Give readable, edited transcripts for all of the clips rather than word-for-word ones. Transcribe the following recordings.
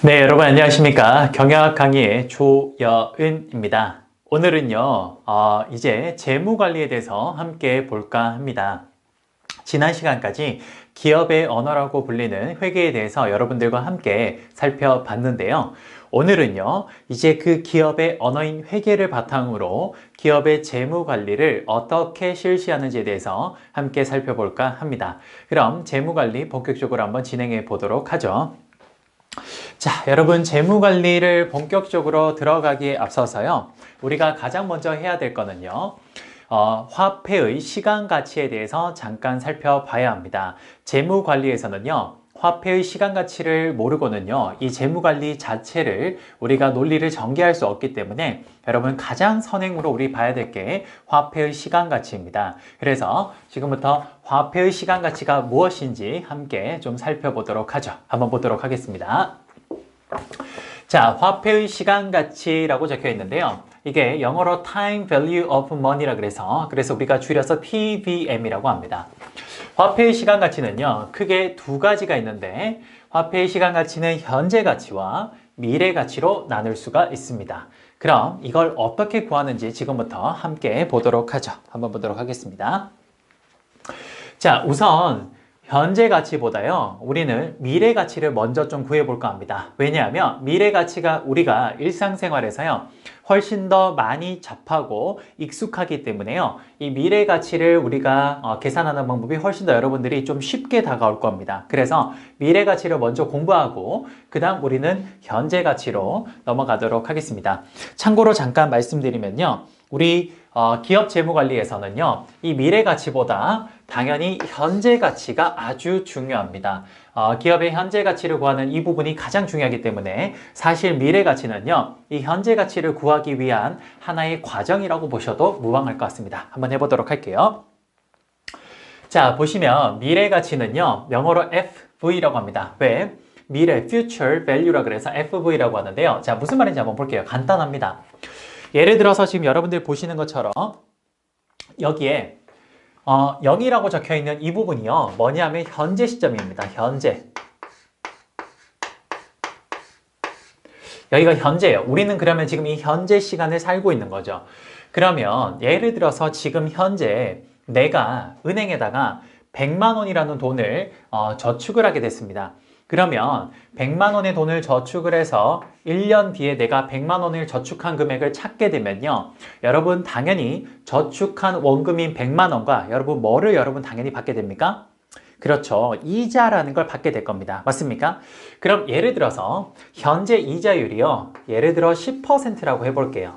네, 여러분 안녕하십니까? 경영학 강의의 조여은입니다. 오늘은요, 이제 재무 관리에 대해서 함께 볼까 합니다. 지난 시간까지 기업의 언어라고 불리는 회계에 대해서 여러분들과 함께 살펴봤는데요. 오늘은요, 이제 그 기업의 언어인 회계를 바탕으로 기업의 재무 관리를 어떻게 실시하는지에 대해서 함께 살펴볼까 합니다. 그럼 재무 관리 본격적으로 한번 진행해 보도록 하죠. 자, 여러분 재무 관리를 본격적으로 들어가기에 앞서서요. 우리가 가장 먼저 해야 될 거는요. 화폐의 시간 가치에 대해서 잠깐 살펴봐야 합니다. 재무 관리에서는요. 화폐의 시간 가치를 모르고는요. 이 재무 관리 자체를 우리가 논리를 전개할 수 없기 때문에 여러분 가장 선행으로 우리 봐야 될 게 화폐의 시간 가치입니다. 그래서 지금부터 화폐의 시간 가치가 무엇인지 함께 좀 살펴보도록 하죠. 한번 보도록 하겠습니다. 자, 화폐의 시간 가치라고 적혀 있는데요. 이게 영어로 Time Value of Money라 그래서 우리가 줄여서 TVM이라고 합니다. 화폐의 시간 가치는요, 크게 두 가지가 있는데 화폐의 시간 가치는 현재 가치와 미래 가치로 나눌 수가 있습니다. 그럼 이걸 어떻게 구하는지 지금부터 함께 보도록 하죠. 한번 보도록 하겠습니다. 자, 우선 현재 가치보다요, 우리는 미래 가치를 먼저 좀 구해볼까 합니다. 왜냐하면 미래 가치가 우리가 일상생활에서요, 훨씬 더 많이 접하고 익숙하기 때문에요, 이 미래 가치를 우리가 계산하는 방법이 훨씬 더 여러분들이 좀 쉽게 다가올 겁니다. 그래서 미래 가치를 먼저 공부하고, 그 다음 우리는 현재 가치로 넘어가도록 하겠습니다. 참고로 잠깐 말씀드리면요, 우리 기업 재무관리에서는요, 이 미래 가치보다 당연히 현재 가치가 아주 중요합니다. 기업의 현재 가치를 구하는 이 부분이 가장 중요하기 때문에 사실 미래 가치는요, 이 현재 가치를 구하기 위한 하나의 과정이라고 보셔도 무방할 것 같습니다. 한번 해보도록 할게요. 자, 보시면 미래 가치는요, 영어로 FV라고 합니다. 왜? 미래, Future Value라 그래서 FV라고 하는데요. 자, 무슨 말인지 한번 볼게요. 간단합니다. 예를 들어서 지금 여러분들 보시는 것처럼 여기에 0이라고 적혀 있는 이 부분이요, 뭐냐면 현재 시점입니다. 현재. 여기가 현재예요. 우리는 그러면 지금 이 현재 시간을 살고 있는 거죠. 그러면 예를 들어서 지금 현재 내가 은행에다가 100만 원이라는 돈을 저축을 하게 됐습니다. 그러면 100만 원의 돈을 저축을 해서 1년 뒤에 내가 100만 원을 저축한 금액을 찾게 되면요, 여러분 당연히 저축한 원금인 100만 원과 여러분 뭐를 여러분 당연히 받게 됩니까? 그렇죠. 이자라는 걸 받게 될 겁니다. 맞습니까? 그럼 예를 들어서 현재 이자율이요, 예를 들어 10%라고 해볼게요.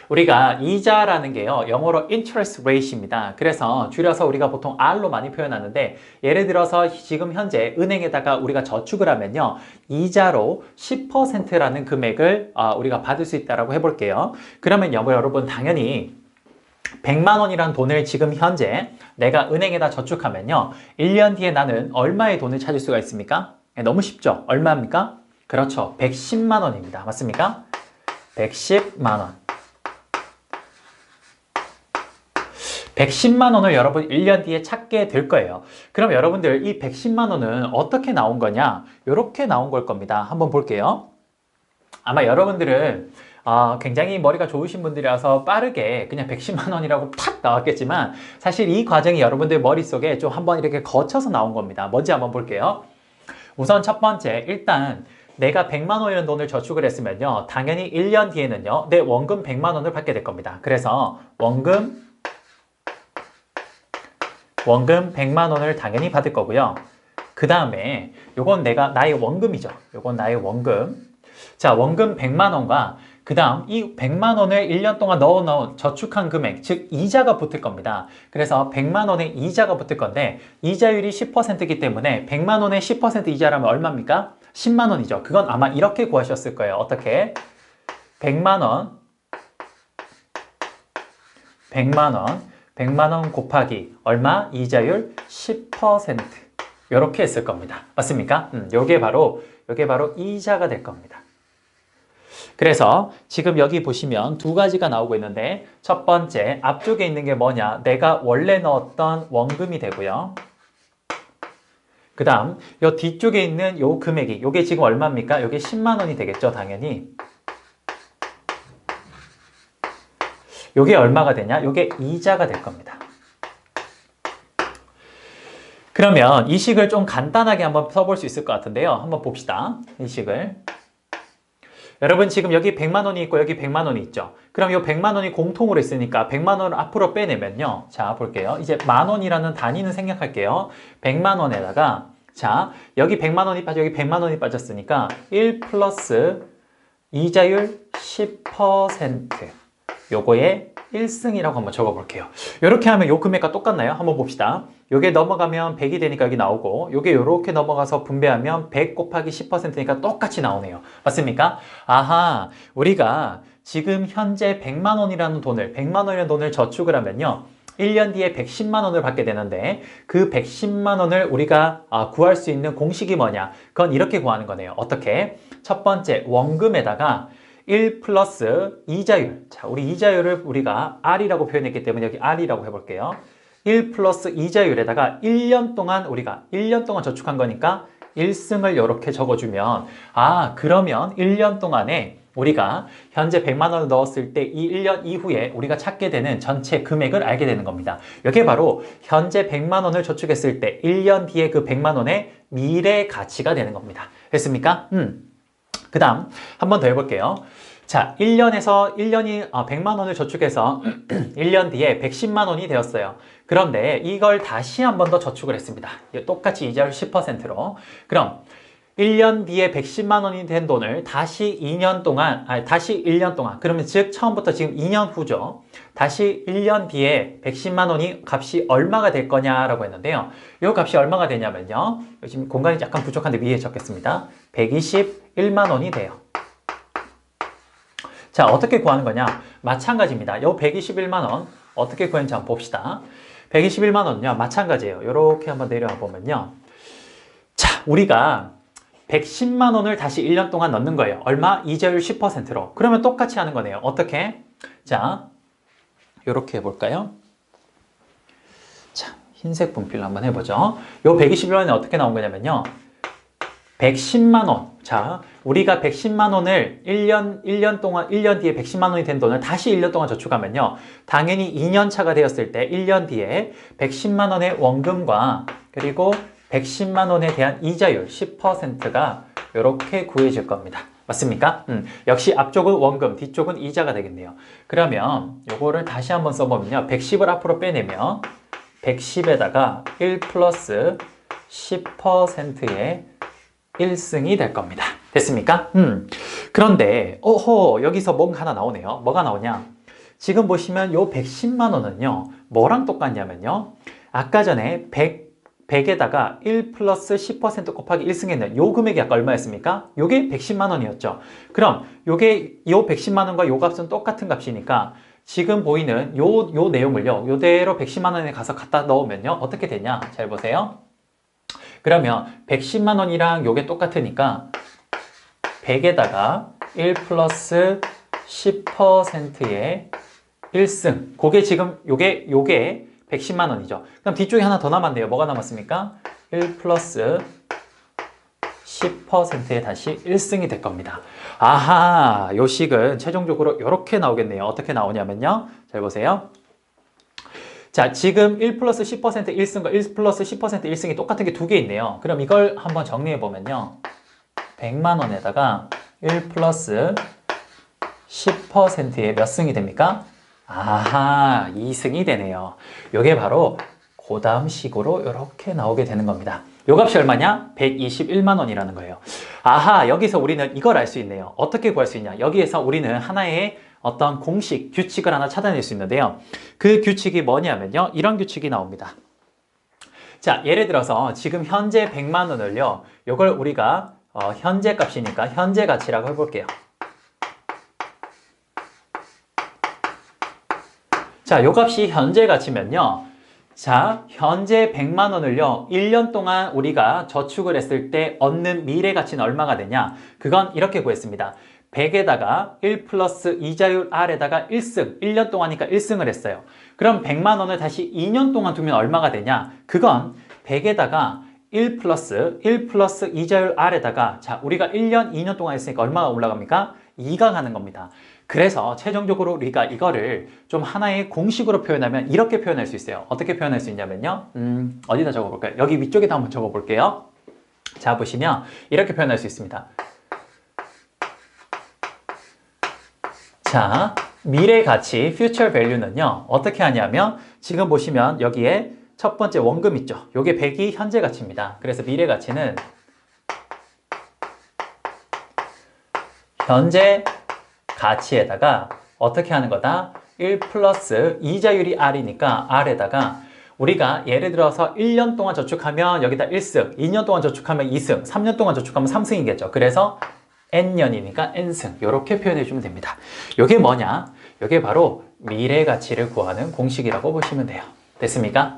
우리가 이자라는 게요, 영어로 interest rate입니다. 그래서 줄여서 우리가 보통 R로 많이 표현하는데, 예를 들어서 지금 현재 은행에다가 우리가 저축을 하면요, 이자로 10%라는 금액을 우리가 받을 수 있다고 해볼게요. 그러면 여러분 당연히 100만 원이란 돈을 지금 현재 내가 은행에다 저축하면요, 1년 뒤에 나는 얼마의 돈을 찾을 수가 있습니까? 너무 쉽죠? 얼마입니까? 그렇죠. 110만 원입니다. 맞습니까? 110만 원. 110만 원을 여러분 1년 뒤에 찾게 될 거예요. 그럼 여러분들 이 110만 원은 어떻게 나온 거냐? 이렇게 나온 걸 겁니다. 한번 볼게요. 아마 여러분들은 굉장히 머리가 좋으신 분들이라서 빠르게 그냥 110만 원이라고 탁 나왔겠지만, 사실 이 과정이 여러분들 머릿속에 좀 한번 이렇게 거쳐서 나온 겁니다. 뭔지 한번 볼게요. 우선 첫 번째, 일단 내가 100만 원이라는 돈을 저축을 했으면요, 당연히 1년 뒤에는요, 내 원금 100만 원을 받게 될 겁니다. 그래서 원금 100만 원을 당연히 받을 거고요. 그 다음에 요건 나의 원금이죠. 요건 나의 원금. 자, 원금 100만 원과 그 다음 이 100만 원을 1년 동안 넣어놓은 저축한 금액, 즉 이자가 붙을 겁니다. 그래서 100만 원의 이자가 붙을 건데, 이자율이 10%이기 때문에 100만 원의 10% 이자라면 얼마입니까? 10만 원이죠. 그건 아마 이렇게 구하셨을 거예요. 어떻게? 100만 원 100만 원 곱하기 얼마? 이자율 10%. 이렇게 했을 겁니다. 맞습니까? 요게 바로 이자가 될 겁니다. 그래서 지금 여기 보시면 두 가지가 나오고 있는데, 첫 번째 앞쪽에 있는 게 뭐냐? 내가 원래 넣었던 원금이 되고요. 그 다음 요 뒤쪽에 있는 요 금액이 요게 지금 얼마입니까? 요게 10만 원이 되겠죠, 당연히. 요게 얼마가 되냐? 요게 이자가 될 겁니다. 그러면 이 식을 좀 간단하게 한번 써볼 수 있을 것 같은데요. 한번 봅시다. 이 식을. 여러분 지금 여기 100만 원이 있고 여기 100만 원이 있죠. 그럼 이 100만 원이 공통으로 있으니까 100만 원을 앞으로 빼내면요. 자, 볼게요. 이제 만 원이라는 단위는 생략할게요. 100만 원에다가 자, 여기 100만 원이 빠져 여기 100만 원이 빠졌으니까 1 플러스 이자율 10% 요거에 1승이라고 한번 적어볼게요. 이렇게 하면 요 금액과 똑같나요? 한번 봅시다. 요게 넘어가면 100이 되니까 여기 나오고 요게 요렇게 넘어가서 분배하면 100 곱하기 10%니까 똑같이 나오네요. 맞습니까? 아하, 우리가 지금 현재 100만 원이라는 돈을 저축을 하면요. 1년 뒤에 110만 원을 받게 되는데 그 110만 원을 우리가 구할 수 있는 공식이 뭐냐? 그건 이렇게 구하는 거네요. 어떻게? 첫 번째 원금에다가 1 플러스 이자율. 자, 우리 이자율을 우리가 R이라고 표현했기 때문에 여기 R이라고 해볼게요. 1 플러스 이자율에다가 1년 동안 우리가 1년 동안 저축한 거니까 1승을 이렇게 적어주면 그러면 1년 동안에 우리가 현재 100만 원을 넣었을 때 이 1년 이후에 우리가 찾게 되는 전체 금액을 알게 되는 겁니다. 이게 바로 현재 100만 원을 저축했을 때 1년 뒤에 그 100만 원의 미래 가치가 되는 겁니다. 됐습니까? 그 다음 한 번 더 해볼게요. 자, 1년이 100만 원을 저축해서 1년 뒤에 110만 원이 되었어요. 그런데 이걸 다시 한 번 더 저축을 했습니다. 똑같이 이자율 10%로. 그럼 1년 뒤에 110만 원이 된 돈을 다시 1년 동안, 그러면 즉 처음부터 지금 2년 후죠. 다시 1년 뒤에 110만 원이 값이 얼마가 될 거냐라고 했는데요. 이 값이 얼마가 되냐면요. 지금 공간이 약간 부족한데 위에 적겠습니다. 121만 원이 돼요. 자, 어떻게 구하는 거냐? 마찬가지입니다. 이 121만 원 어떻게 구했는지 한번 봅시다. 121만 원은요, 마찬가지예요. 이렇게 한번 내려와 보면요. 자, 우리가 110만 원을 다시 1년 동안 넣는 거예요. 얼마? 이자율 10%로. 그러면 똑같이 하는 거네요. 어떻게? 자, 이렇게 해볼까요? 자, 흰색 분필로 한번 해보죠. 요 121만 원이 어떻게 나온 거냐면요. 110만 원. 자, 우리가 110만 원을 1년 뒤에 110만 원이 된 돈을 다시 1년 동안 저축하면요. 당연히 2년 차가 되었을 때 1년 뒤에 110만 원의 원금과 그리고 110만 원에 대한 이자율 10%가 이렇게 구해질 겁니다. 맞습니까? 역시 앞쪽은 원금, 뒤쪽은 이자가 되겠네요. 그러면 요거를 다시 한번 써보면요. 110을 앞으로 빼내면 110에다가 1 플러스 10%의 1승이 될 겁니다. 됐습니까? 그런데 여기서 뭔가 하나 나오네요. 뭐가 나오냐? 지금 보시면 요 110만 원은요. 뭐랑 똑같냐면요. 아까 전에 100에다가 1 플러스 10% 곱하기 1승 했는 요 금액이 아까 얼마였습니까? 요게 110만 원이었죠. 그럼 요게 요 110만 원과 요 값은 똑같은 값이니까 지금 보이는 요 내용을요. 요대로 110만 원에 가서 갖다 넣으면요. 어떻게 되냐? 잘 보세요. 그러면 110만 원이랑 요게 똑같으니까 100에다가 1 플러스 10%의 1승. 그게 지금 요게 110만 원이죠. 그럼 뒤쪽에 하나 더 남았네요. 뭐가 남았습니까? 1 플러스 10%에 다시 1승이 될 겁니다. 아하, 요 식은 최종적으로 이렇게 나오겠네요. 어떻게 나오냐면요. 잘 보세요. 자, 지금 1 플러스 10% 1승과 1 플러스 10% 1승이 똑같은 게 두 개 있네요. 그럼 이걸 한번 정리해 보면요. 100만 원에다가 1 플러스 10%의 몇 승이 됩니까? 아하, 2승이 되네요. 요게 바로 그 다음 식으로 이렇게 나오게 되는 겁니다. 요 값이 얼마냐? 121만 원이라는 거예요. 아하, 여기서 우리는 이걸 알 수 있네요. 어떻게 구할 수 있냐? 여기에서 우리는 하나의 어떤 공식, 규칙을 하나 찾아낼 수 있는데요. 그 규칙이 뭐냐면요. 이런 규칙이 나옵니다. 자, 예를 들어서 지금 현재 100만 원을요. 요걸 우리가 현재 값이니까 현재 가치라고 해볼게요. 자, 요 값이 현재 가치면요. 자, 현재 100만 원을요. 1년 동안 우리가 저축을 했을 때 얻는 미래 가치는 얼마가 되냐? 그건 이렇게 구했습니다. 100에다가 1 플러스 이자율 R에다가 1승, 1년 동안이니까 1승을 했어요. 그럼 100만 원을 다시 2년 동안 두면 얼마가 되냐? 그건 100에다가 1 플러스 이자율 R에다가 자 우리가 1년, 2년 동안 했으니까 얼마가 올라갑니까? 2가 가는 겁니다. 그래서 최종적으로 우리가 이거를 좀 하나의 공식으로 표현하면 이렇게 표현할 수 있어요. 어떻게 표현할 수 있냐면요. 어디다 적어볼까요? 여기 위쪽에다 한번 적어볼게요. 자 보시면 이렇게 표현할 수 있습니다. 자 미래 가치 future value는요 어떻게 하냐면 지금 보시면 여기에 첫 번째 원금 있죠. 요게 100이 현재 가치입니다. 그래서 미래 가치는 현재 가치에다가 어떻게 하는 거다? 1 플러스 이자율이 R이니까 R에다가 우리가 예를 들어서 1년 동안 저축하면 여기다 1승, 2년 동안 저축하면 2승, 3년 동안 저축하면 3승이겠죠. 그래서 N년이니까 N승 이렇게 표현해 주면 됩니다. 이게 뭐냐? 이게 바로 미래 가치를 구하는 공식이라고 보시면 돼요. 됐습니까?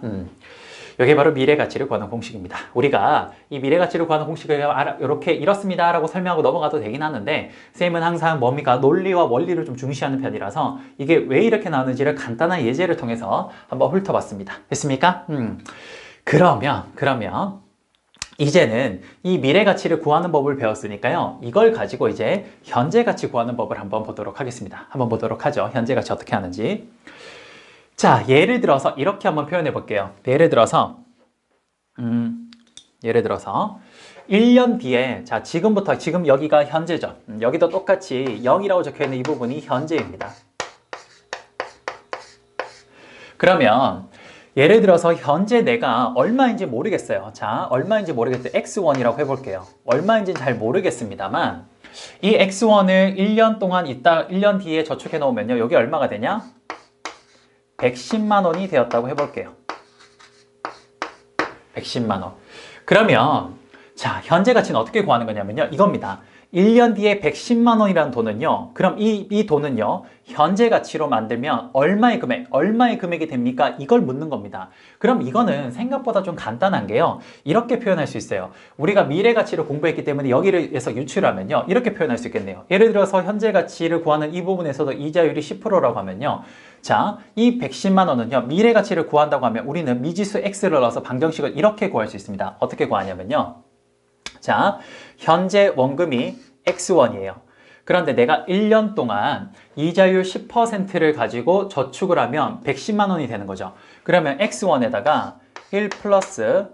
이게 바로 미래 가치를 구하는 공식입니다. 우리가 이 미래 가치를 구하는 공식을 이렇게 이렇습니다 라고 설명하고 넘어가도 되긴 하는데 선생님은 항상 뭡니까? 논리와 원리를 좀 중시하는 편이라서 이게 왜 이렇게 나오는지를 간단한 예제를 통해서 한번 훑어봤습니다. 됐습니까? 그러면 이제는 이 미래 가치를 구하는 법을 배웠으니까요. 이걸 가지고 이제 현재 가치 구하는 법을 한번 보도록 하겠습니다. 한번 보도록 하죠. 현재 가치 어떻게 하는지. 자, 예를 들어서 이렇게 한번 표현해 볼게요. 예를 들어서 1년 뒤에 자, 지금 여기가 현재죠. 여기도 똑같이 0이라고 적혀 있는 이 부분이 현재입니다. 그러면 예를 들어서 현재 내가 얼마인지 모르겠어요. 자, 얼마인지 모르겠어요. X1이라고 해볼게요. 얼마인지는 잘 모르겠습니다만 이 X1을 1년 동안 1년 뒤에 저축해 놓으면요. 여기 얼마가 되냐? 110만 원이 되었다고 해볼게요. 110만 원. 그러면 자, 현재 가치는 어떻게 구하는 거냐면요. 이겁니다. 1년 뒤에 110만 원이라는 돈은요. 그럼 이 돈은요. 현재 가치로 만들면 얼마의 금액이 됩니까? 이걸 묻는 겁니다. 그럼 이거는 생각보다 좀 간단한 게요. 이렇게 표현할 수 있어요. 우리가 미래 가치를 공부했기 때문에 여기에서 유출하면요. 이렇게 표현할 수 있겠네요. 예를 들어서 현재 가치를 구하는 이 부분에서도 이자율이 10%라고 하면요. 자, 이 110만 원은요. 미래 가치를 구한다고 하면 우리는 미지수 X를 넣어서 방정식을 이렇게 구할 수 있습니다. 어떻게 구하냐면요. 자, 현재 원금이 X1이에요. 그런데 내가 1년 동안 이자율 10%를 가지고 저축을 하면 110만 원이 되는 거죠. 그러면 X1에다가 1 플러스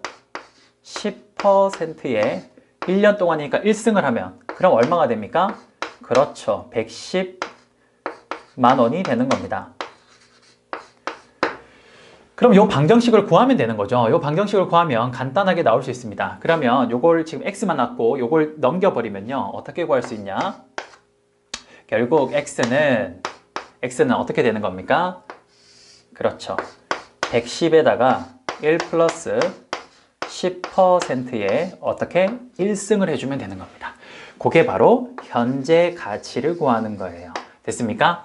10%에 1년 동안이니까 1승을 하면 그럼 얼마가 됩니까? 그렇죠. 110만 원이 되는 겁니다. 그럼 이 방정식을 구하면 되는 거죠. 이 방정식을 구하면 간단하게 나올 수 있습니다. 그러면 요걸 지금 x만 났고 요걸 넘겨버리면요. 어떻게 구할 수 있냐? 결국 x는 어떻게 되는 겁니까? 그렇죠. 110에다가 1 플러스 10%에 어떻게 1승을 해주면 되는 겁니다. 그게 바로 현재 가치를 구하는 거예요. 됐습니까?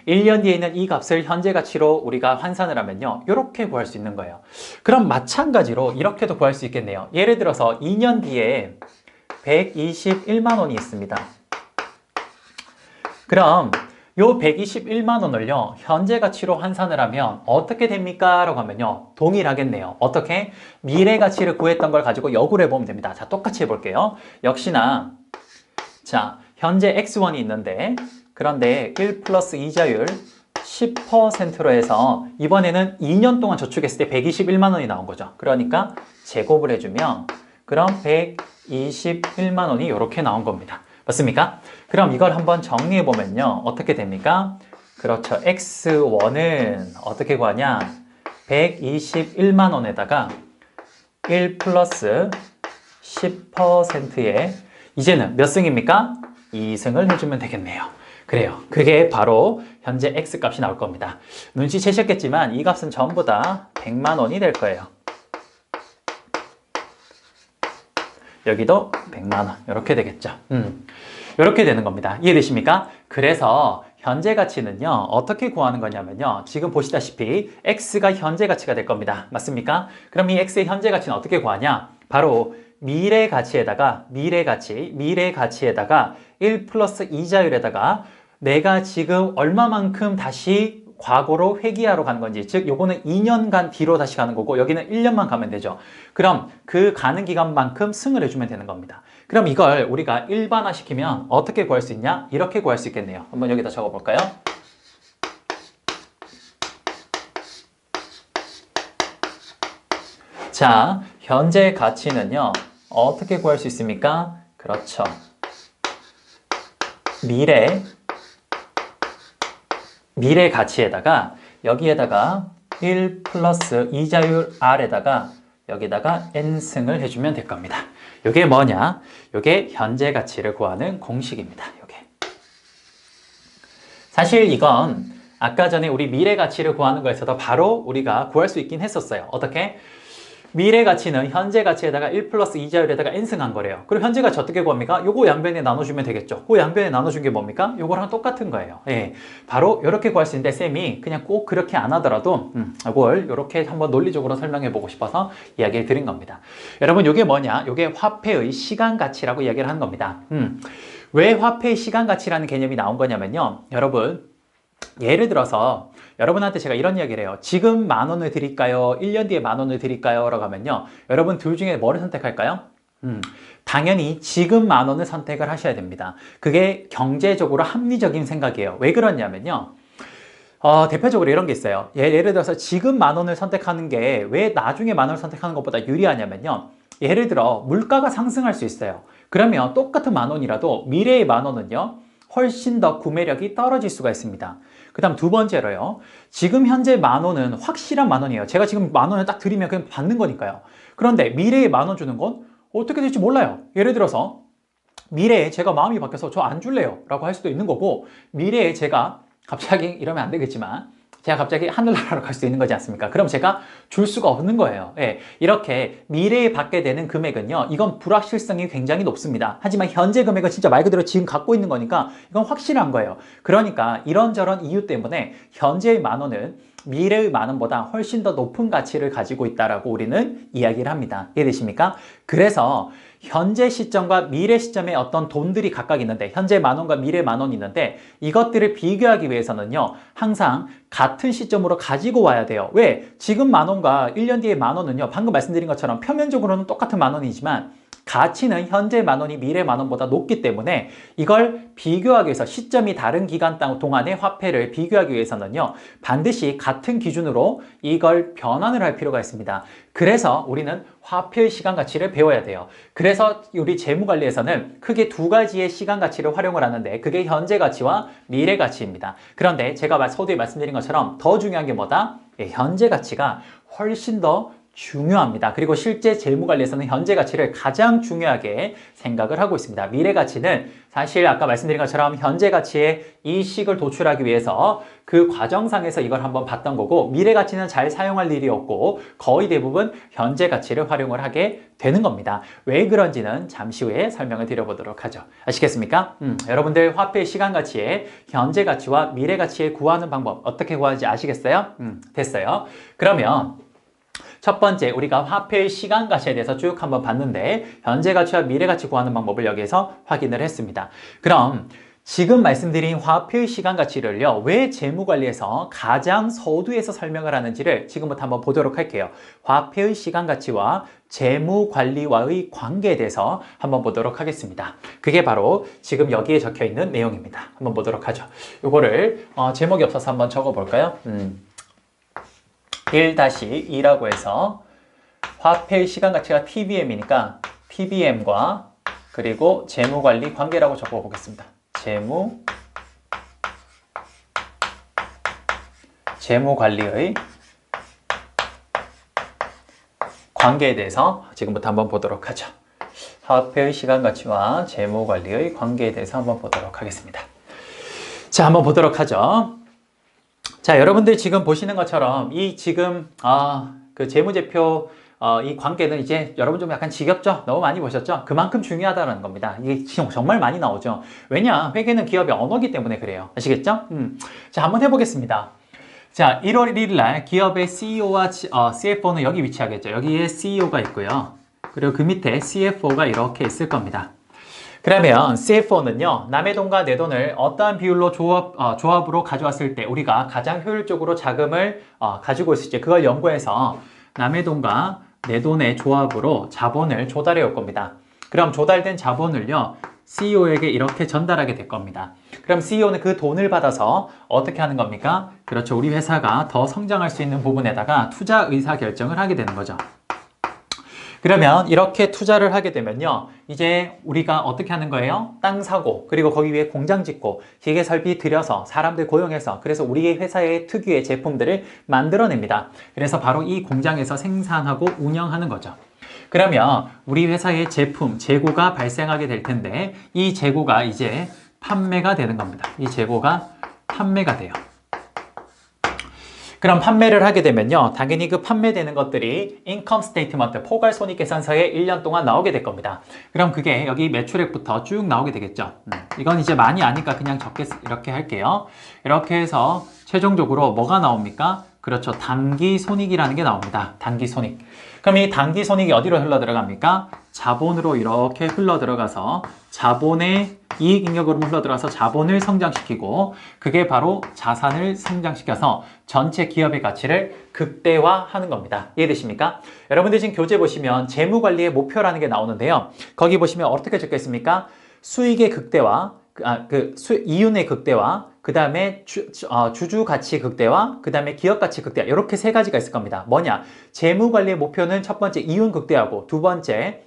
1년 뒤에 있는 이 값을 현재 가치로 우리가 환산을 하면요. 이렇게 구할 수 있는 거예요. 그럼 마찬가지로 이렇게도 구할 수 있겠네요. 예를 들어서 2년 뒤에 121만 원이 있습니다. 그럼 요 121만 원을요. 현재 가치로 환산을 하면 어떻게 됩니까? 라고 하면요. 동일하겠네요. 어떻게? 미래 가치를 구했던 걸 가지고 역으로 해보면 됩니다. 자, 똑같이 해볼게요. 역시나 자, 현재 X1이 있는데 그런데 1 플러스 이자율 10%로 해서 이번에는 2년 동안 저축했을 때 121만 원이 나온 거죠. 그러니까 제곱을 해주면 그럼 121만 원이 이렇게 나온 겁니다. 맞습니까? 그럼 이걸 한번 정리해 보면요. 어떻게 됩니까? 그렇죠. X1은 어떻게 구하냐? 121만 원에다가 1 플러스 10%에 이제는 몇 승입니까? 2승을 해주면 되겠네요. 그래요. 그게 바로 현재 X값이 나올 겁니다. 눈치채셨겠지만 이 값은 전부 다 100만 원이 될 거예요. 여기도 100만 원 이렇게 되겠죠. 이렇게 되는 겁니다. 이해되십니까? 그래서 현재 가치는요. 어떻게 구하는 거냐면요. 지금 보시다시피 X가 현재 가치가 될 겁니다. 맞습니까? 그럼 이 X의 현재 가치는 어떻게 구하냐? 바로 미래 가치에다가 1 플러스 이자율에다가 내가 지금 얼마만큼 다시 과거로 회귀하러 가는 건지, 즉 요거는 2년간 뒤로 다시 가는 거고 여기는 1년만 가면 되죠. 그럼 그 가는 기간만큼 승을 해주면 되는 겁니다. 그럼 이걸 우리가 일반화시키면 어떻게 구할 수 있냐? 이렇게 구할 수 있겠네요. 한번 여기다 적어볼까요? 자, 현재 가치는요, 어떻게 구할 수 있습니까? 그렇죠. 미래 가치에다가 여기에다가 1 플러스 이자율 R에다가 여기다가 N승을 해주면 될 겁니다. 이게 뭐냐? 이게 현재 가치를 구하는 공식입니다. 요게. 사실 이건 아까 전에 우리 미래 가치를 구하는 거에서도 바로 우리가 구할 수 있긴 했었어요. 어떻게? 미래 가치는 현재 가치에다가 1 플러스 이자율에다가 n승한 거래요. 그럼 현재 가치 어떻게 구합니까? 요거 양변에 나눠주면 되겠죠. 그 양변에 나눠준 게 뭡니까? 요거랑 똑같은 거예요. 예, 바로 이렇게 구할 수 있는데 쌤이 그냥 꼭 그렇게 안 하더라도 이걸 이렇게 한번 논리적으로 설명해 보고 싶어서 이야기를 드린 겁니다. 여러분 요게 뭐냐? 요게 화폐의 시간 가치라고 이야기를 하는 겁니다. 왜 화폐의 시간 가치라는 개념이 나온 거냐면요. 여러분 예를 들어서 여러분한테 제가 이런 이야기를 해요. 지금 10,000원을 드릴까요? 1년 뒤에 10,000원을 드릴까요? 라고 하면요. 여러분 둘 중에 뭐를 선택할까요? 당연히 지금 10,000원을 선택을 하셔야 됩니다. 그게 경제적으로 합리적인 생각이에요. 왜 그러냐면요. 대표적으로 이런 게 있어요. 예를 들어서 지금 10,000원을 선택하는 게 왜 나중에 10,000원을 선택하는 것보다 유리하냐면요. 예를 들어 물가가 상승할 수 있어요. 그러면 똑같은 10,000원이라도 미래의 10,000원은요. 훨씬 더 구매력이 떨어질 수가 있습니다. 그 다음 두 번째로요. 지금 현재 10,000원은 확실한 10,000원이에요. 제가 지금 10,000원을 딱 드리면 그냥 받는 거니까요. 그런데 미래에 10,000원 주는 건 어떻게 될지 몰라요. 예를 들어서 미래에 제가 마음이 바뀌어서 저 안 줄래요 라고 할 수도 있는 거고, 미래에 제가 갑자기 이러면 안 되겠지만 제가 갑자기 하늘나라로 갈 수 있는 거지 않습니까? 그럼 제가 줄 수가 없는 거예요. 예, 이렇게 미래에 받게 되는 금액은요, 이건 불확실성이 굉장히 높습니다. 하지만 현재 금액은 진짜 말 그대로 지금 갖고 있는 거니까 이건 확실한 거예요. 그러니까 이런저런 이유 때문에 현재의 10,000원은 미래의 10,000원보다 훨씬 더 높은 가치를 가지고 있다라고 우리는 이야기를 합니다. 이해되십니까? 그래서 현재 시점과 미래 시점에 어떤 돈들이 각각 있는데, 현재 10,000원과 미래 10,000원이 있는데 이것들을 비교하기 위해서는요, 항상 같은 시점으로 가지고 와야 돼요. 왜? 지금 10,000원과 1년 뒤에 10,000원은요, 방금 말씀드린 것처럼 표면적으로는 똑같은 10,000원이지만 가치는 현재 10,000원이 미래 10,000원보다 높기 때문에 이걸 비교하기 위해서, 시점이 다른 기간 동안의 화폐를 비교하기 위해서는요, 반드시 같은 기준으로 이걸 변환을 할 필요가 있습니다. 그래서 우리는 화폐의 시간 가치를 배워야 돼요. 그래서 우리 재무관리에서는 크게 두 가지의 시간 가치를 활용을 하는데, 그게 현재 가치와 미래 가치입니다. 그런데 제가 서두에 말씀드린 것처럼 더 중요한 게 뭐다? 현재 가치가 훨씬 더 중요합니다. 그리고 실제 재무관리에서는 현재 가치를 가장 중요하게 생각을 하고 있습니다. 미래 가치는 사실 아까 말씀드린 것처럼 현재 가치의 이익을 도출하기 위해서 그 과정상에서 이걸 한번 봤던 거고, 미래 가치는 잘 사용할 일이 없고 거의 대부분 현재 가치를 활용을 하게 되는 겁니다. 왜 그런지는 잠시 후에 설명을 드려보도록 하죠. 아시겠습니까? 여러분들 화폐의 시간 가치에 현재 가치와 미래 가치에 구하는 방법 어떻게 구하는지 아시겠어요? 됐어요. 그러면 첫 번째, 우리가 화폐의 시간 가치에 대해서 쭉 한번 봤는데 현재 가치와 미래 가치 구하는 방법을 여기에서 확인을 했습니다. 그럼 지금 말씀드린 화폐의 시간 가치를요, 왜 재무관리에서 가장 서두에서 설명을 하는지를 지금부터 한번 보도록 할게요. 화폐의 시간 가치와 재무관리와의 관계에 대해서 한번 보도록 하겠습니다. 그게 바로 지금 여기에 적혀 있는 내용입니다. 한번 보도록 하죠. 요거를 제목이 없어서 한번 적어볼까요? 1-2라고 해서 화폐의 시간 가치가 TBM이니까 TBM과 그리고 재무관리 관계라고 적어보겠습니다. 재무관리의 관계에 대해서 지금부터 한번 보도록 하죠. 화폐의 시간 가치와 재무관리의 관계에 대해서 한번 보도록 하겠습니다. 자, 한번 보도록 하죠. 자, 여러분들 지금 보시는 것처럼 이 지금 그 재무제표 이 관계는 이제 여러분 좀 약간 지겹죠? 너무 많이 보셨죠? 그만큼 중요하다는 겁니다. 이게 지금 정말 많이 나오죠? 왜냐? 회계는 기업의 언어기 때문에 그래요. 아시겠죠? 자, 한번 해보겠습니다. 자, 1월 1일 날 기업의 CEO와 CFO는 여기 위치하겠죠? 여기에 CEO가 있고요. 그리고 그 밑에 CFO가 이렇게 있을 겁니다. 그러면 CFO는요, 남의 돈과 내 돈을 어떠한 비율로 조합으로 가져왔을 때 우리가 가장 효율적으로 자금을 가지고 있을지 그걸 연구해서 남의 돈과 내 돈의 조합으로 자본을 조달해 올 겁니다. 그럼 조달된 자본을요, CEO에게 이렇게 전달하게 될 겁니다. 그럼 CEO는 그 돈을 받아서 어떻게 하는 겁니까? 그렇죠. 우리 회사가 더 성장할 수 있는 부분에다가 투자 의사 결정을 하게 되는 거죠. 그러면 이렇게 투자를 하게 되면요, 이제 우리가 어떻게 하는 거예요? 땅 사고, 그리고 거기 위에 공장 짓고, 기계 설비 들여서 사람들 고용해서, 그래서 우리 회사의 특유의 제품들을 만들어냅니다. 그래서 바로 이 공장에서 생산하고 운영하는 거죠. 그러면 우리 회사의 제품, 재고가 발생하게 될 텐데, 이 재고가 이제 판매가 되는 겁니다. 이 재고가 판매가 돼요. 그럼 판매를 하게 되면요, 당연히 그 판매되는 것들이 인컴 스테이트먼트, 포괄손익계산서에 1년 동안 나오게 될 겁니다. 그럼 그게 여기 매출액부터 쭉 나오게 되겠죠. 이건 이제 많이 아니까 그냥 적게 이렇게 할게요. 이렇게 해서 최종적으로 뭐가 나옵니까? 그렇죠. 당기손익이라는 게 나옵니다. 당기손익. 그럼 이 당기손익이 어디로 흘러 들어갑니까? 자본으로 이렇게 흘러 들어가서 자본의 이익잉여금으로 흘러 들어가서 자본을 성장시키고, 그게 바로 자산을 성장시켜서 전체 기업의 가치를 극대화하는 겁니다. 이해되십니까? 여러분들 지금 교재 보시면 재무관리의 목표라는 게 나오는데요. 거기 보시면 어떻게 적혀있습니까? 수익의 극대화, 이윤의 극대화, 그 다음에 주주가치 극대화, 그 다음에 기업가치 극대화, 이렇게 세 가지가 있을 겁니다. 뭐냐? 재무관리의 목표는 첫 번째 이윤 극대화고, 두 번째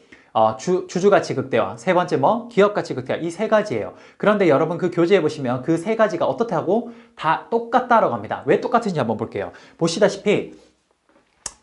주주가치 극대화, 세 번째 기업가치 극대화, 이 세 가지예요. 그런데 여러분 그 교재에 보시면 그 세 가지가 어떻다고? 다 똑같다라고 합니다. 왜 똑같은지 한번 볼게요. 보시다시피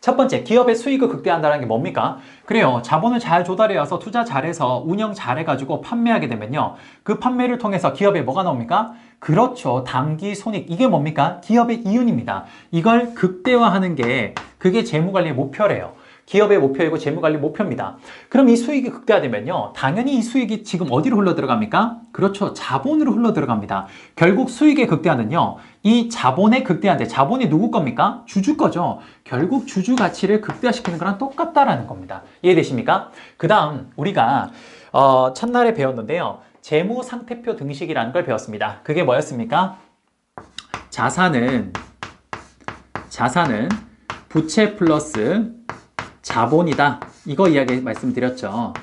첫 번째, 기업의 수익을 극대화한다는 게 뭡니까? 그래요. 자본을 잘 조달해와서 투자 잘해서 운영 잘해가지고 판매하게 되면요, 그 판매를 통해서 기업에 뭐가 나옵니까? 그렇죠. 당기손익. 이게 뭡니까? 기업의 이윤입니다. 이걸 극대화하는 게 그게 재무관리의 목표래요. 기업의 목표이고 재무관리 목표입니다. 그럼 이 수익이 극대화되면요, 당연히 이 수익이 지금 어디로 흘러 들어갑니까? 그렇죠. 자본으로 흘러 들어갑니다. 결국 수익의 극대화는요, 이 자본의 극대화인데 자본이 누구 겁니까? 주주 거죠. 결국 주주 가치를 극대화시키는 거랑 똑같다라는 겁니다. 이해되십니까? 그 다음 우리가 첫날에 배웠는데요, 재무상태표 등식이라는 걸 배웠습니다. 그게 뭐였습니까? 자산은 부채 플러스 자본이다. 이거 이야기 말씀드렸죠.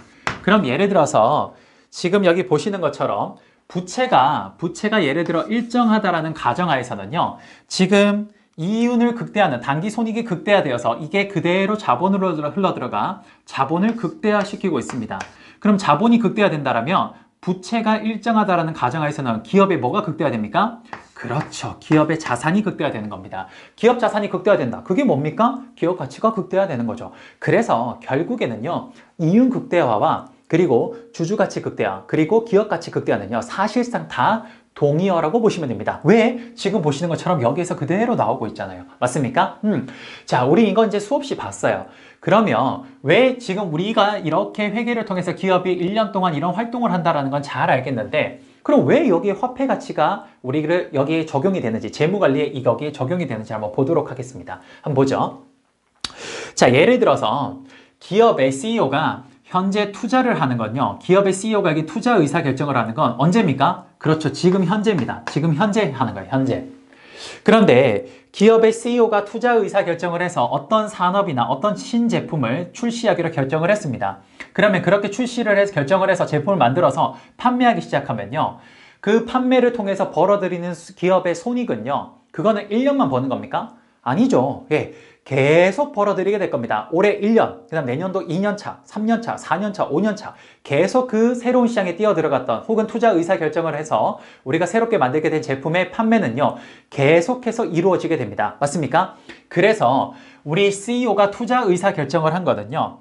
그럼 예를 들어서 지금 여기 보시는 것처럼 부채가 예를 들어 일정하다라는 가정하에서는요, 지금 이윤을 극대화하는 당기손익이 극대화되어서 이게 그대로 자본으로 흘러들어가 자본을 극대화시키고 있습니다. 그럼 자본이 극대화된다라면 부채가 일정하다라는 가정하에서는 기업의 뭐가 극대화됩니까? 그렇죠. 기업의 자산이 극대화되는 겁니다. 기업 자산이 극대화된다. 그게 뭡니까? 기업 가치가 극대화되는 거죠. 그래서 결국에는요, 이윤 극대화와 그리고 주주 가치 극대화, 그리고 기업 가치 극대화는요, 사실상 다 동의어라고 보시면 됩니다. 왜? 지금 보시는 것처럼 여기에서 그대로 나오고 있잖아요. 맞습니까? 자, 우리 이건 이제 수없이 봤어요. 그러면 왜 지금 우리가 이렇게 회계를 통해서 기업이 1년 동안 이런 활동을 한다는 건 잘 알겠는데, 그럼 왜 여기에 화폐 가치가 우리를 여기에 적용이 되는지, 재무관리에 여기에 적용이 되는지 한번 보도록 하겠습니다. 한번 보죠. 자, 예를 들어서 기업의 CEO가 현재 투자를 하는 건요, 기업의 CEO가 여기 투자 의사 결정을 하는 건 언제입니까? 그렇죠. 지금 현재입니다. 지금 현재 하는 거예요. 현재. 그런데 기업의 CEO가 투자 의사 결정을 해서 어떤 산업이나 어떤 신제품을 출시하기로 결정을 했습니다. 그러면 그렇게 출시를 해서 결정을 해서 제품을 만들어서 판매하기 시작하면요, 그 판매를 통해서 벌어들이는 기업의 손익은요, 그거는 1년만 버는 겁니까? 아니죠. 예. 계속 벌어들이게 될 겁니다. 올해 1년, 그 다음 내년도 2년차, 3년차, 4년차, 5년차 계속 그 새로운 시장에 뛰어들어갔던 혹은 투자 의사 결정을 해서 우리가 새롭게 만들게 된 제품의 판매는요, 계속해서 이루어지게 됩니다. 맞습니까? 그래서 우리 CEO가 투자 의사 결정을 한 거는요,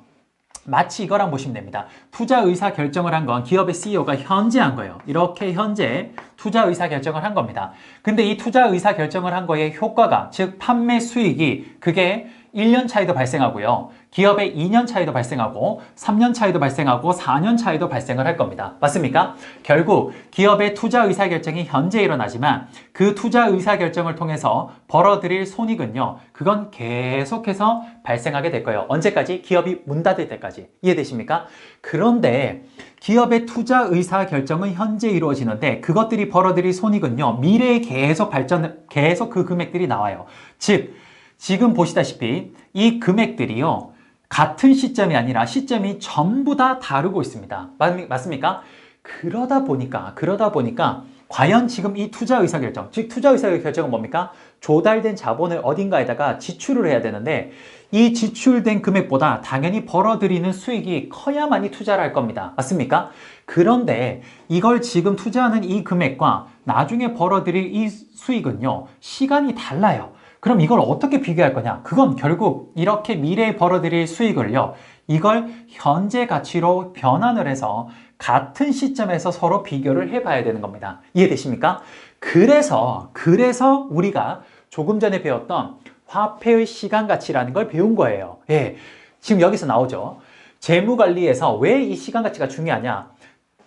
마치 이거랑 보시면 됩니다. 투자 의사 결정을 한 건 기업의 CEO가 현재 한 거예요. 이렇게 현재 투자 의사 결정을 한 겁니다. 근데 이 투자 의사 결정을 한 거의 효과가, 즉 판매 수익이 그게 1년 차에도 발생하고요, 기업의 2년 차에도 발생하고 3년 차에도 발생하고 4년 차에도 발생을 할 겁니다. 맞습니까? 결국 기업의 투자 의사결정이 현재 일어나지만 그 투자 의사결정을 통해서 벌어들일 손익은요, 그건 계속해서 발생하게 될 거예요. 언제까지? 기업이 문 닫을 때까지. 이해되십니까? 그런데 기업의 투자 의사 결정은 현재 이루어지는데 그것들이 벌어들일 손익은요, 미래에 계속 그 금액들이 나와요. 즉, 지금 보시다시피 이 금액들이요, 같은 시점이 아니라 시점이 전부 다 다르고 있습니다. 맞습니까? 그러다 보니까 과연 지금 이 투자 의사결정, 즉 투자 의사결정은 뭡니까? 조달된 자본을 어딘가에다가 지출을 해야 되는데 이 지출된 금액보다 당연히 벌어들이는 수익이 커야만이 투자를 할 겁니다. 맞습니까? 그런데 이걸 지금 투자하는 이 금액과 나중에 벌어들일 이 수익은요, 시간이 달라요. 그럼 이걸 어떻게 비교할 거냐? 그건 결국 이렇게 미래에 벌어들일 수익을요, 이걸 현재 가치로 변환을 해서 같은 시점에서 서로 비교를 해봐야 되는 겁니다. 이해되십니까? 그래서 우리가 조금 전에 배웠던 화폐의 시간 가치라는 걸 배운 거예요. 예, 지금 여기서 나오죠. 재무관리에서 왜 이 시간 가치가 중요하냐?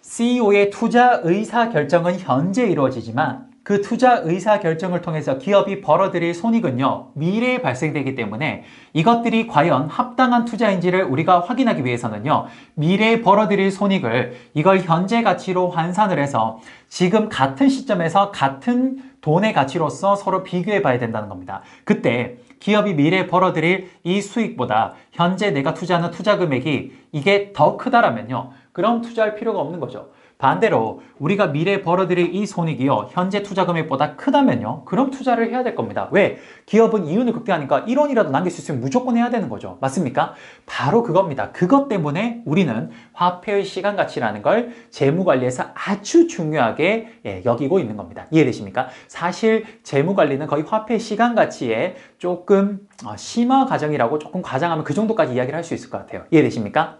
CEO의 투자 의사 결정은 현재 이루어지지만 그 투자 의사 결정을 통해서 기업이 벌어들일 손익은요, 미래에 발생되기 때문에 이것들이 과연 합당한 투자인지를 우리가 확인하기 위해서는요, 미래에 벌어들일 손익을 이걸 현재 가치로 환산을 해서 지금 같은 시점에서 같은 돈의 가치로서 서로 비교해 봐야 된다는 겁니다. 그때 기업이 미래에 벌어들일 이 수익보다 현재 내가 투자하는 투자 금액이 이게 더 크다라면요, 그럼 투자할 필요가 없는 거죠. 반대로 우리가 미래에 벌어들일 이 손익이요, 현재 투자 금액보다 크다면요, 그럼 투자를 해야 될 겁니다. 왜? 기업은 이윤을 극대화하니까 1원이라도 남길 수 있으면 무조건 해야 되는 거죠. 맞습니까? 바로 그겁니다. 그것 때문에 우리는 화폐의 시간 가치라는 걸 재무관리에서 아주 중요하게 여기고 있는 겁니다. 이해되십니까? 사실 재무관리는 거의 화폐 시간 가치의 조금 심화 과정이라고 조금 과장하면 그 정도까지 이야기를 할 수 있을 것 같아요. 이해되십니까?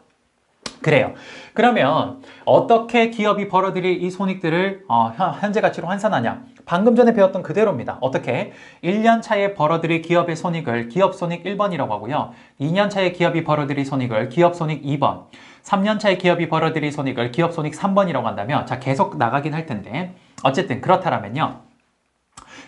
그래요. 그러면 어떻게 기업이 벌어들일 이 손익들을 현재 가치로 환산하냐? 방금 전에 배웠던 그대로입니다. 어떻게? 1년 차에 벌어들일 기업의 손익을 기업손익 1번이라고 하고요. 2년 차에 기업이 벌어들일 손익을 기업손익 2번, 3년 차에 기업이 벌어들일 손익을 기업손익 3번이라고 한다면, 자, 계속 나가긴 할 텐데 어쨌든 그렇다라면요,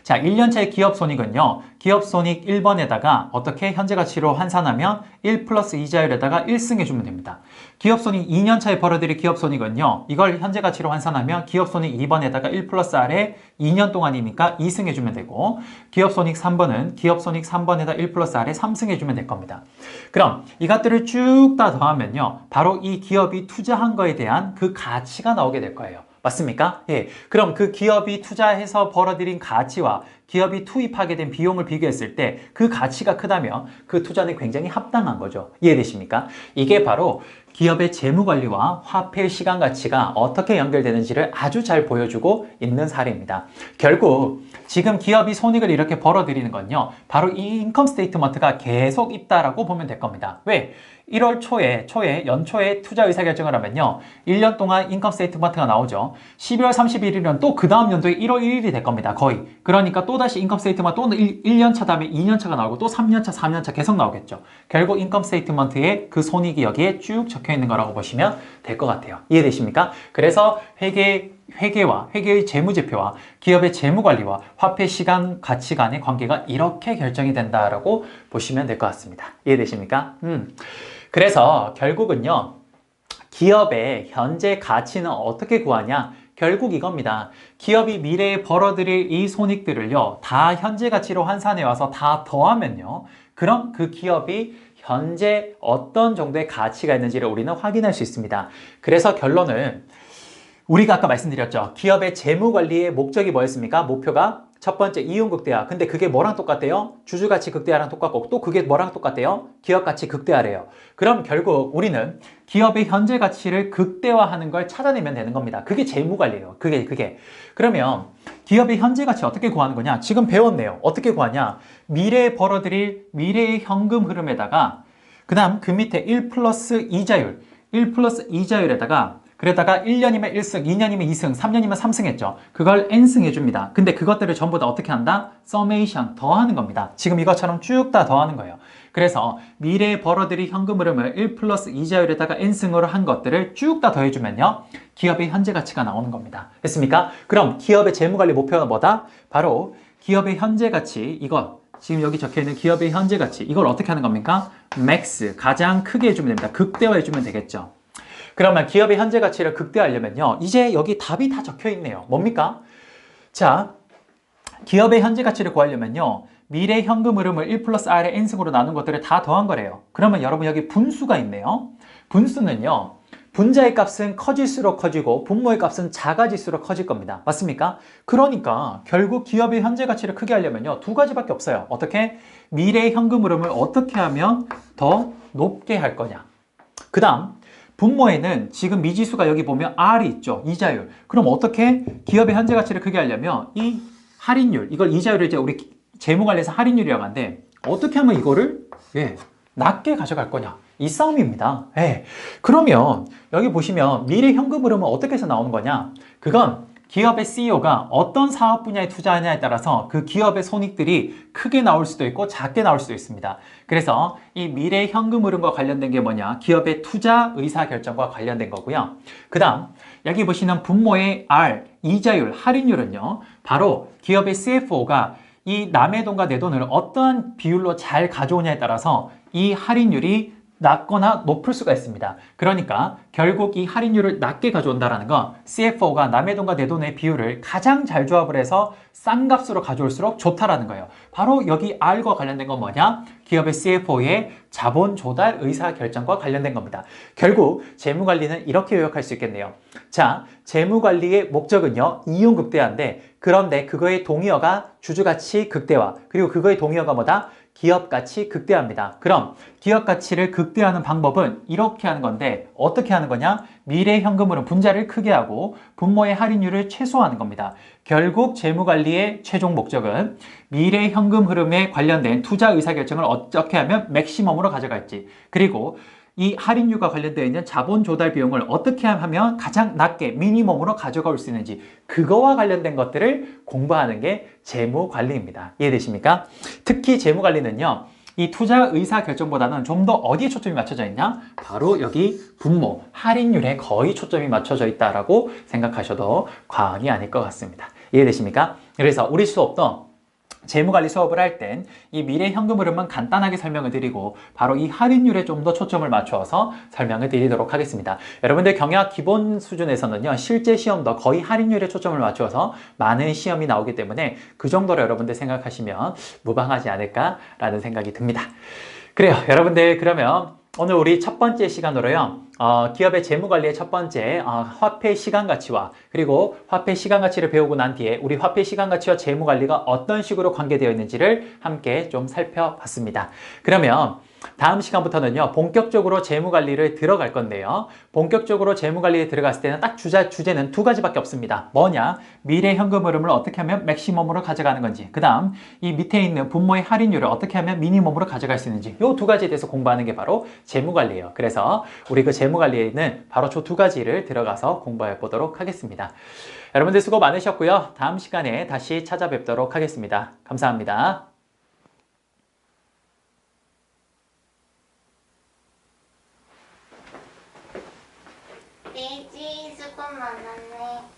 자, 1년차의 기업손익은요, 기업손익 1번에다가 어떻게 현재 가치로 환산하면 1 플러스 이자율에다가 1승 해주면 됩니다. 기업손익 2년차에 벌어들일 기업손익은요, 이걸 현재 가치로 환산하면 기업손익 2번에다가 1 플러스 R에 2년 동안이니까 2승 해주면 되고, 기업손익 3번은 기업손익 3번에다 1 플러스 R에 3승 해주면 될 겁니다. 그럼 이것들을 쭉 다 더하면요, 바로 이 기업이 투자한 거에 대한 그 가치가 나오게 될 거예요. 맞습니까? 예. 그럼 그 기업이 투자해서 벌어들인 가치와 기업이 투입하게 된 비용을 비교했을 때 그 가치가 크다면 그 투자는 굉장히 합당한 거죠. 이해되십니까? 이게 바로 기업의 재무관리와 화폐의 시간 가치가 어떻게 연결되는지를 아주 잘 보여주고 있는 사례입니다. 결국 지금 기업이 손익을 이렇게 벌어들이는 건요, 바로 이 인컴 스테이트먼트가 계속 있다라고 보면 될 겁니다. 왜? 1월 연초에 투자 의사결정을 하면요, 1년 동안 인컴 스테이트먼트가 나오죠. 12월 31일은 또 그 다음 연도에 1월 1일이 될 겁니다. 거의. 그러니까 또다시 인컴 스테이트먼트 또 1년 차 다음에 2년 차가 나오고 또 3년 차, 4년 차 계속 나오겠죠. 결국 인컴 스테이트먼트에 그 손익이 여기에 쭉 적혀 있는 거라고 보시면 될 것 같아요. 이해되십니까? 그래서 회계의 재무제표와 기업의 재무관리와 화폐 시간 가치 간의 관계가 이렇게 결정이 된다라고 보시면 될 것 같습니다. 이해되십니까? 그래서 결국은요, 기업의 현재 가치는 어떻게 구하냐? 결국 이겁니다. 기업이 미래에 벌어들일 이 손익들을요, 다 현재 가치로 환산해 와서 다 더하면요, 그럼 그 기업이 현재 어떤 정도의 가치가 있는지를 우리는 확인할 수 있습니다. 그래서 결론은 우리가 아까 말씀드렸죠. 기업의 재무관리의 목적이 뭐였습니까? 목표가 첫 번째 이윤 극대화. 근데 그게 뭐랑 똑같대요? 주주가치 극대화랑 똑같고, 또 그게 뭐랑 똑같대요? 기업가치 극대화래요. 그럼 결국 우리는 기업의 현재 가치를 극대화하는 걸 찾아내면 되는 겁니다. 그게 재무관리예요. 그게. 그러면 기업의 현재 가치 어떻게 구하는 거냐? 지금 배웠네요. 어떻게 구하냐? 미래에 벌어들일 미래의 현금 흐름에다가 그 다음 그 밑에 1 플러스 이자율에다가 그러다가 1년이면 1승, 2년이면 2승, 3년이면 3승 했죠. 그걸 n승 해줍니다. 근데 그것들을 전부 다 어떻게 한다? 서메이션, 더하는 겁니다. 지금 이것처럼 쭉 다 더하는 거예요. 그래서 미래에 벌어들일 현금 흐름을 1 플러스 이자율에다가 n승으로 한 것들을 쭉 다 더해주면요, 기업의 현재 가치가 나오는 겁니다. 됐습니까? 그럼 기업의 재무관리 목표가 뭐다? 바로 기업의 현재 가치, 이거 지금 여기 적혀있는 기업의 현재 가치, 이걸 어떻게 하는 겁니까? 맥스, 가장 크게 해주면 됩니다. 극대화해주면 되겠죠. 그러면 기업의 현재 가치를 극대화하려면요. 이제 여기 답이 다 적혀 있네요. 뭡니까? 자, 기업의 현재 가치를 구하려면요. 미래 현금 흐름을 1 플러스 R의 N승으로 나눈 것들을 다 더한 거래요. 그러면 여러분 여기 분수가 있네요. 분수는요. 분자의 값은 커질수록 커지고 분모의 값은 작아질수록 커질 겁니다. 맞습니까? 그러니까 결국 기업의 현재 가치를 크게 하려면요. 두 가지밖에 없어요. 어떻게? 미래 현금 흐름을 어떻게 하면 더 높게 할 거냐. 그 다음 분모에는 지금 미지수가 여기 보면 R이 있죠. 이자율. 그럼 어떻게 기업의 현재 가치를 크게 하려면 이 할인율, 이걸 이자율을 이제 우리 재무관리에서 할인율이라고 하는데 어떻게 하면 이거를 낮게 가져갈 거냐. 이 싸움입니다. 그러면 여기 보시면 미래 현금 흐름은 어떻게 해서 나오는 거냐. 그건 기업의 CEO가 어떤 사업 분야에 투자하냐에 따라서 그 기업의 손익들이 크게 나올 수도 있고 작게 나올 수도 있습니다. 그래서 이 미래 현금 흐름과 관련된 게 뭐냐? 기업의 투자 의사 결정과 관련된 거고요. 그 다음 여기 보시는 분모의 R, 이자율, 할인율은요. 바로 기업의 CFO가 이 남의 돈과 내 돈을 어떠한 비율로 잘 가져오냐에 따라서 이 할인율이 낮거나 높을 수가 있습니다. 그러니까 결국 이 할인율을 낮게 가져온다는 건 CFO가 남의 돈과 내 돈의 비율을 가장 잘 조합을 해서 싼 값으로 가져올수록 좋다라는 거예요. 바로 여기 R과 관련된 건 뭐냐? 기업의 CFO의 자본 조달 의사 결정과 관련된 겁니다. 결국 재무관리는 이렇게 요약할 수 있겠네요. 자, 재무관리의 목적은요. 이윤 극대화인데 그런데 그거의 동의어가 주주가치 극대화 그리고 그거의 동의어가 뭐다? 기업 가치 극대화입니다. 그럼 기업 가치를 극대화하는 방법은 이렇게 하는 건데 어떻게 하는 거냐? 미래 현금으로 분자를 크게 하고 분모의 할인율을 최소화하는 겁니다. 결국 재무관리의 최종 목적은 미래 현금 흐름에 관련된 투자 의사결정을 어떻게 하면 맥시멈으로 가져갈지 그리고 이 할인율과 관련되어 있는 자본 조달 비용을 어떻게 하면 가장 낮게 미니멈으로 가져갈 수 있는지 그거와 관련된 것들을 공부하는 게 재무관리입니다. 이해되십니까? 특히 재무관리는요. 이 투자 의사 결정보다는 좀 더 어디에 초점이 맞춰져 있냐? 바로 여기 분모, 할인율에 거의 초점이 맞춰져 있다라고 생각하셔도 과언이 아닐 것 같습니다. 이해되십니까? 그래서 우리 수업도 재무관리 수업을 할 땐 이 미래 현금 흐름은 간단하게 설명을 드리고 바로 이 할인율에 좀 더 초점을 맞춰서 설명을 드리도록 하겠습니다. 여러분들 경영학 기본 수준에서는요. 실제 시험도 거의 할인율에 초점을 맞춰서 많은 시험이 나오기 때문에 그 정도로 여러분들 생각하시면 무방하지 않을까라는 생각이 듭니다. 그래요. 여러분들 그러면 오늘 우리 첫 번째 시간으로요. 기업의 재무관리의 첫 번째 화폐 시간가치와 그리고 화폐 시간가치를 배우고 난 뒤에 우리 화폐 시간가치와 재무관리가 어떤 식으로 관계되어 있는지를 함께 좀 살펴봤습니다. 그러면 다음 시간부터는요. 본격적으로 재무관리를 들어갈 건데요. 본격적으로 재무관리에 들어갔을 때는 딱 주제는 두 가지밖에 없습니다. 뭐냐? 미래 현금 흐름을 어떻게 하면 맥시멈으로 가져가는 건지 그 다음 이 밑에 있는 분모의 할인율을 어떻게 하면 미니멈으로 가져갈 수 있는지 이 두 가지에 대해서 공부하는 게 바로 재무관리예요. 그래서 우리 그 재무관리에는 바로 저 두 가지를 들어가서 공부해 보도록 하겠습니다. 여러분들 수고 많으셨고요. 다음 시간에 다시 찾아뵙도록 하겠습니다. 감사합니다. 페이지 수고 많았네.